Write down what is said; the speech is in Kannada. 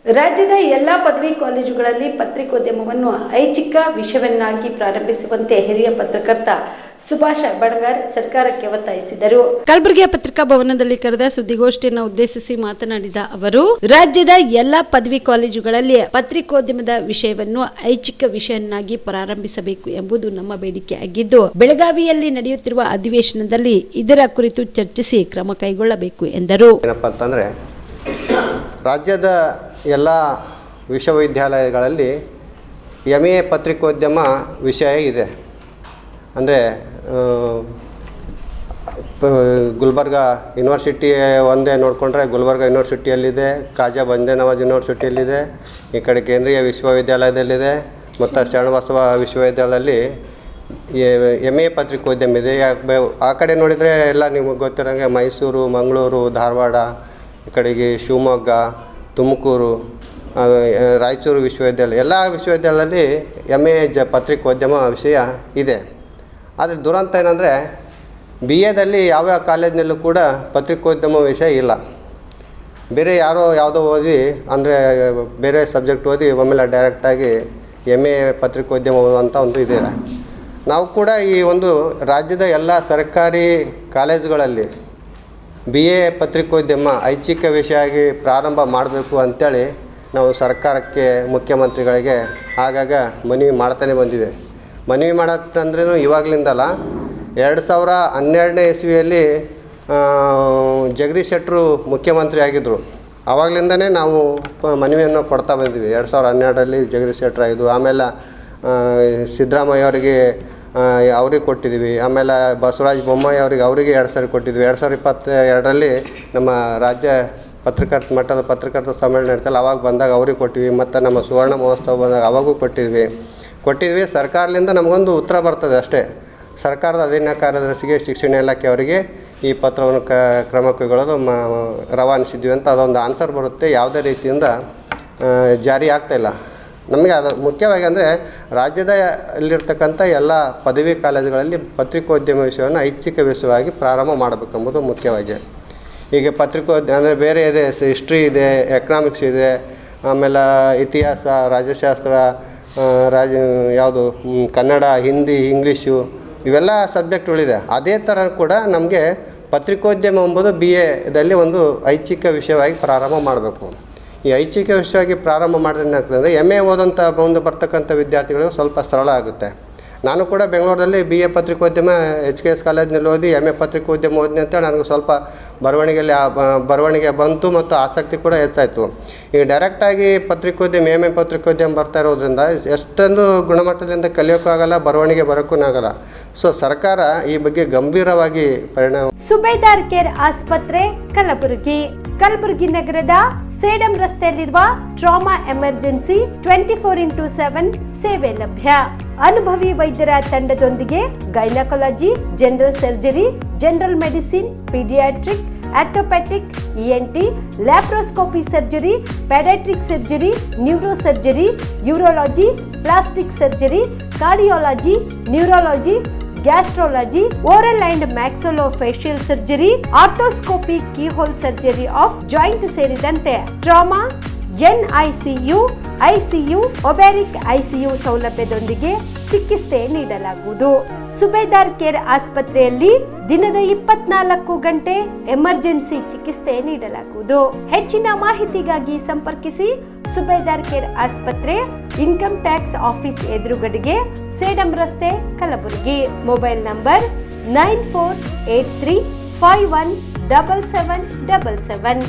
ರಾಜ್ಯದ ಎಲ್ಲ ಪದವಿ ಕಾಲೇಜುಗಳಲ್ಲಿ ಪತ್ರಿಕೋದ್ಯಮವನ್ನು ಐಚ್ಛಿಕ ವಿಷಯವನ್ನಾಗಿ ಪ್ರಾರಂಭಿಸುವಂತೆ ಹಿರಿಯ ಪತ್ರಕರ್ತ ಸುಭಾಷ್ ಬಣಗಾರ್ ಸರ್ಕಾರಕ್ಕೆ ಒತ್ತಾಯಿಸಿದರು. ಕಲಬುರಗಿಯ ಪತ್ರಿಕಾ ಭವನದಲ್ಲಿ ಕರೆದ ಸುದ್ದಿಗೋಷ್ಠಿಯನ್ನು ಉದ್ದೇಶಿಸಿ ಮಾತನಾಡಿದ ಅವರು, ರಾಜ್ಯದ ಎಲ್ಲ ಪದವಿ ಕಾಲೇಜುಗಳಲ್ಲಿ ಪತ್ರಿಕೋದ್ಯಮದ ವಿಷಯವನ್ನು ಐಚ್ಛಿಕ ವಿಷಯವನ್ನಾಗಿ ಪ್ರಾರಂಭಿಸಬೇಕು ಎಂಬುದು ನಮ್ಮ ಬೇಡಿಕೆಯಾಗಿದ್ದು, ಬೆಳಗಾವಿಯಲ್ಲಿ ನಡೆಯುತ್ತಿರುವ ಅಧಿವೇಶನದಲ್ಲಿ ಇದರ ಕುರಿತು ಚರ್ಚಿಸಿ ಕ್ರಮ ಕೈಗೊಳ್ಳಬೇಕು ಎಂದರು. ರಾಜ್ಯದ ಎಲ್ಲ ವಿಶ್ವವಿದ್ಯಾಲಯಗಳಲ್ಲಿ MA ಪತ್ರಿಕೋದ್ಯಮ ವಿಷಯ ಇದೆ. ಅಂದರೆ ಗುಲ್ಬರ್ಗ ಯೂನಿವರ್ಸಿಟಿ ಒಂದೇ ನೋಡಿಕೊಂಡ್ರೆ ಗುಲ್ಬರ್ಗ ಯೂನಿವರ್ಸಿಟಿಯಲ್ಲಿದೆ, ಖಾಜಾ ಬಂದೇ ನವಾಜ್ ಯೂನಿವರ್ಸಿಟಿಯಲ್ಲಿದೆ, ಈ ಕಡೆ ಕೇಂದ್ರೀಯ ವಿಶ್ವವಿದ್ಯಾಲಯದಲ್ಲಿದೆ ಮತ್ತು ಶರಣಬಸವ ವಿಶ್ವವಿದ್ಯಾಲಯದಲ್ಲಿ MA ಪತ್ರಿಕೋದ್ಯಮ ಇದೆ. ಆ ಕಡೆ ನೋಡಿದರೆ ಎಲ್ಲ ನಿಮಗೆ ಗೊತ್ತಿರೋಂಗೆ ಮೈಸೂರು, ಮಂಗಳೂರು, ಧಾರವಾಡ, ಈ ಕಡೆಗೆ ಶಿವಮೊಗ್ಗ, ತುಮಕೂರು, ರಾಯಚೂರು ವಿಶ್ವವಿದ್ಯಾಲಯ, ಎಲ್ಲ ವಿಶ್ವವಿದ್ಯಾಲಯದಲ್ಲಿ MA ಪತ್ರಿಕೋದ್ಯಮ ವಿಷಯ ಇದೆ. ಆದರೆ ದುರಂತ ಏನಂದರೆ BAದಲ್ಲಿ ಯಾವ್ಯಾವ ಕಾಲೇಜಿನಲ್ಲೂ ಕೂಡ ಪತ್ರಿಕೋದ್ಯಮ ವಿಷಯ ಇಲ್ಲ. ಬೇರೆ ಯಾವುದೋ ಓದಿ ಅಂದರೆ ಬೇರೆ ಸಬ್ಜೆಕ್ಟ್ ಓದಿ ಒಮ್ಮೆಲೆ ಡೈರೆಕ್ಟಾಗಿ MA ಪತ್ರಿಕೋದ್ಯಮ ಅಂತ ಒಂದು ಇದೆ. ನಾವು ಕೂಡ ಈ ಒಂದು ರಾಜ್ಯದ ಎಲ್ಲ ಸರ್ಕಾರಿ ಕಾಲೇಜುಗಳಲ್ಲಿ BA ಪತ್ರಿಕೋದ್ಯಮ ಐಚ್ಛಿಕ ವಿಷಯ ಆಗಿ ಪ್ರಾರಂಭ ಮಾಡಬೇಕು ಅಂಥೇಳಿ ನಾವು ಸರ್ಕಾರಕ್ಕೆ, ಮುಖ್ಯಮಂತ್ರಿಗಳಿಗೆ ಆಗಾಗ ಮನವಿ ಮಾಡ್ತಾನೆ ಬಂದಿದೆ. ಮನವಿ ಮಾಡತ್ತಂದ್ರೂ ಇವಾಗಲಿಂದಲ್ಲ, 2012ನೇ ಇಸ್ವಿಯಲ್ಲಿ ಜಗದೀಶ್ ಶೆಟ್ಟರು ಮುಖ್ಯಮಂತ್ರಿ ಆಗಿದ್ದರು. ಆವಾಗಲಿಂದನೇ ನಾವು ಮನವಿಯನ್ನು ಕೊಡ್ತಾ ಬಂದಿವಿ. 2012ರಲ್ಲಿ ಜಗದೀಶ್ ಶೆಟ್ಟರು ಆಗಿದ್ದರು. ಆಮೇಲೆ ಸಿದ್ದರಾಮಯ್ಯ ಅವ್ರಿಗೆ ಕೊಟ್ಟಿದ್ದೀವಿ. ಆಮೇಲೆ ಬಸವರಾಜ ಬೊಮ್ಮಾಯಿ ಅವರಿಗೆ 2 ಸಾರಿ ಕೊಟ್ಟಿದ್ವಿ. 2022ರಲ್ಲಿ ನಮ್ಮ ರಾಜ್ಯ ಮಟ್ಟದ ಪತ್ರಕರ್ತ ಸಮ್ಮೇಳನ ನಡೀತಲ್ಲ, ಅವಾಗ ಬಂದಾಗ ಅವ್ರಿಗೆ ಕೊಟ್ಟಿವಿ. ಮತ್ತು ನಮ್ಮ ಸುವರ್ಣ ಮಹೋತ್ಸವ ಬಂದಾಗ ಅವಾಗೂ ಕೊಟ್ಟಿದ್ವಿ. ಸರ್ಕಾರದಿಂದ ನಮಗೊಂದು ಉತ್ತರ ಬರ್ತದೆ ಅಷ್ಟೇ. ಸರ್ಕಾರದ ಅಧೀನ ಕಾರ್ಯದರ್ಶಿಗೆ, ಶಿಕ್ಷಣ ಇಲಾಖೆ ಅವರಿಗೆ ಈ ಪತ್ರವನ್ನು ಕ್ರಮ ಕೈಗೊಳ್ಳಲು ರವಾನಿಸಿದ್ವಿ ಅಂತ ಅದೊಂದು ಆನ್ಸರ್ ಬರುತ್ತೆ. ಯಾವುದೇ ರೀತಿಯಿಂದ ಜಾರಿ ಆಗ್ತಾಯಿಲ್ಲ. ನಮಗೆ ಅದು ಮುಖ್ಯವಾಗಿ ಅಂದರೆ ರಾಜ್ಯದಲ್ಲಿರ್ತಕ್ಕಂಥ ಎಲ್ಲ ಪದವಿ ಕಾಲೇಜುಗಳಲ್ಲಿ ಪತ್ರಿಕೋದ್ಯಮ ವಿಷಯವನ್ನು ಐಚ್ಛಿಕ ವಿಷಯವಾಗಿ ಪ್ರಾರಂಭ ಮಾಡಬೇಕೆಂಬುದು ಮುಖ್ಯವಾಗಿ. ಈಗ ಅಂದರೆ ಬೇರೆ ಇದೆ, ಹಿಸ್ಟ್ರಿ ಇದೆ, ಎಕನಾಮಿಕ್ಸ್ ಇದೆ, ಆಮೇಲೆ ಇತಿಹಾಸ, ರಾಜ್ಯಶಾಸ್ತ್ರ, ಕನ್ನಡ, ಹಿಂದಿ, ಇಂಗ್ಲೀಷು, ಇವೆಲ್ಲ ಸಬ್ಜೆಕ್ಟ್ಗಳಿದೆ. ಅದೇ ಥರ ಕೂಡ ನಮಗೆ ಪತ್ರಿಕೋದ್ಯಮ ಎಂಬುದು BAದಲ್ಲಿ ಒಂದು ಐಚ್ಛಿಕ ವಿಷಯವಾಗಿ ಪ್ರಾರಂಭ ಮಾಡಬೇಕು. ಈ ಐಚ್ಛಿಕ ವಿಷಯವಾಗಿ ಪ್ರಾರಂಭ ಮಾಡಿದ್ರೆ ಏನಾಗ್ತದೆ ಅಂದರೆ MA ಓದಂಥ ಮುಂದೆ ಬರ್ತಕ್ಕಂಥ ವಿದ್ಯಾರ್ಥಿಗಳು ಸ್ವಲ್ಪ ಸರಳ ಆಗುತ್ತೆ. ನಾನು ಕೂಡ ಬೆಂಗಳೂರಲ್ಲಿ BA ಪತ್ರಿಕೋದ್ಯಮ HKS ಕಾಲೇಜಿನಲ್ಲಿ ಓದಿ MA ಪತ್ರಿಕೋದ್ಯಮ ಓದಿನಿ ಅಂತೇಳಿ ನನಗೆ ಸ್ವಲ್ಪ ಬರವಣಿಗೆ ಬಂತು ಮತ್ತು ಆಸಕ್ತಿ ಕೂಡ ಹೆಚ್ಚಾಯಿತು. ಈಗ ಡೈರೆಕ್ಟಾಗಿ MA ಪತ್ರಿಕೋದ್ಯಮ ಬರ್ತಾ ಇರೋದ್ರಿಂದ ಎಷ್ಟೊಂದು ಗುಣಮಟ್ಟದಿಂದ ಕಲಿಯೋಕ್ಕೂ ಆಗಲ್ಲ, ಬರವಣಿಗೆ ಬರೋಕ್ಕೂ ಆಗಲ್ಲ. ಸೊ ಸರ್ಕಾರ ಈ ಬಗ್ಗೆ ಗಂಭೀರವಾಗಿ ಪರಿಣಾಮ. ಸುಬೇದಾರ್ ಕೇರ್ ಆಸ್ಪತ್ರೆ ಕಲಬುರಗಿ ನಗರದ ಸೇಡಂ ರಸ್ತೆಯಲ್ಲಿರುವ ಟ್ರಾಮಾ ಎಮರ್ಜೆನ್ಸಿ 24x7 ಸೇವೆ ಲಭ್ಯ. ಅನುಭವಿ ವೈದ್ಯರ ತಂಡದೊಂದಿಗೆ gynaecology, general surgery, general medicine, paediatric, orthopaedic, ENT, laparoscopy surgery, paediatric surgery, neuro surgery, urology, plastic surgery, cardiology, neurology, gastrology, oral and maxillofacial surgery, arthroscopy, keyhole surgery of joint ಸೇರಿದಂತೆ ಟ್ರಾಮಾ, NICU, ICU, ಒಬ್ಯಾರಿಕ್ ICU ಸೌಲಭ್ಯದೊಂದಿಗೆ ಚಿಕಿತ್ಸೆ ನೀಡಲಾಗುವುದು. ಸುಬೇದಾರ್ ಕೇರ್ ಆಸ್ಪತ್ರೆಯಲ್ಲಿ ದಿನದ 24 ಗಂಟೆ ಎಮರ್ಜೆನ್ಸಿ ಚಿಕಿತ್ಸೆ ನೀಡಲಾಗುವುದು. ಹೆಚ್ಚಿನ ಮಾಹಿತಿಗಾಗಿ ಸಂಪರ್ಕಿಸಿ ಸುಬೇದಾರ್ ಕೇರ್ ಆಸ್ಪತ್ರೆ, ಇನ್ಕಮ್ ಟ್ಯಾಕ್ಸ್ ಆಫೀಸ್ ಎದುರುಗಡೆಗೆ, ಸೇಡಂ ರಸ್ತೆ, ಕಲಬುರಗಿ. Mobile number 9483517777.